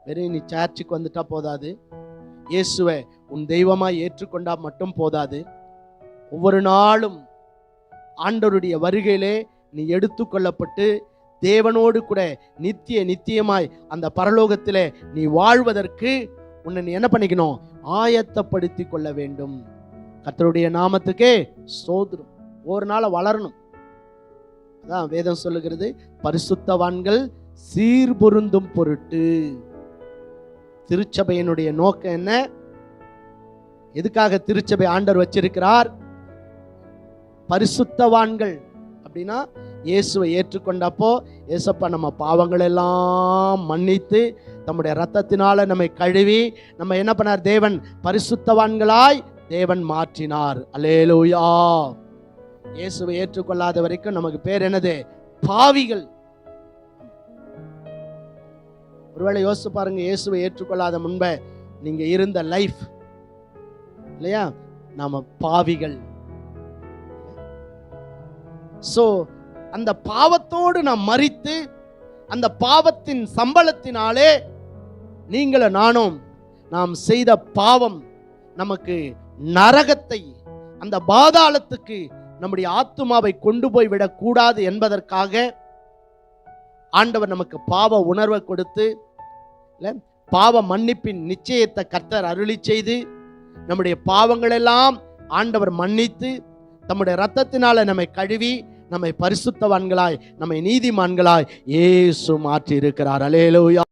வெறும் நீ சர்ச்சுக்கு வந்துட்டா போதாது, இயேசுவை உன் தெய்வமாய் ஏற்றுக்கொண்டா மட்டும் போதாது. ஒவ்வொரு நாளும் ஆண்டவருடைய வருகையிலே நீ எடுத்துக்கொள்ளப்பட்டு தேவனோடு கூட நித்தியமாய் அந்த பரலோகத்திலே நீ வாழ்வதற்கு உன்னை நீ என்ன பண்ணிக்கணும்? ஆயத்தப்படுத்தி கொள்ள வேண்டும். கர்த்தருடைய நாமத்துக்கே ஸ்தோத்திரம். ஒரு நாள் வளரணும். அதான் வேதம் சொல்லுகிறது, பரிசுத்தவான்கள் சீர்பொருந்தும் பொருட்டு. திருச்சபையினுடைய நோக்கம் என்ன? எதுக்காக திருச்சபை ஆண்டவர் வச்சிருக்கிறார்? பரிசுத்தவான்கள் அப்படின்னா இயேசுவை ஏற்றுக்கொண்டப்போ ஏசப்பா நம்ம பாவங்கள் எல்லாம் மன்னித்து தம்முடைய இரத்தத்தினால நம்மை கழுவி நம்ம என்ன பண்ணார்? தேவன் பரிசுத்தவான்களாய் தேவன் மாற்றினார். அல்லேலூயா. இயேசுவை ஏற்றுக்கொள்ளாத வரைக்கும் நமக்கு பேர் என்னது? பாவிகள். ஒருவேளை யோசிச்சு பாருங்க, இயேசுவை ஏற்றுக்கொள்ளாத முன்பே நீங்க இருந்த லைஃப் இல்லையா? நாம பாவிகள். சோ அந்த பாவத்தோடு நாம் மரித்து அந்த பாவத்தின் சம்பளத்தினாலே நீங்களும் நானும் நாம் செய்த பாவம் நமக்கு நரகத்தை, அந்த பாதாளத்துக்கு நம்முடைய ஆத்துமாவை கொண்டு போய் விடக்கூடாது என்பதற்காக ஆண்டவர் நமக்கு பாவ உணர்வை கொடுத்து பாவ மன்னிப்பின் நிச்சயத்தை கர்த்தர் அருளி செய்து நம்முடைய பாவங்கள் எல்லாம் ஆண்டவர் மன்னித்து தம்முடைய இரத்தத்தினால நம்மை கழுவி நம்மை பரிசுத்தவான்களாய் நம்மை நீதிமான்களாய் இயேசு மாற்றி இருக்கிறார். அல்லேலூயா.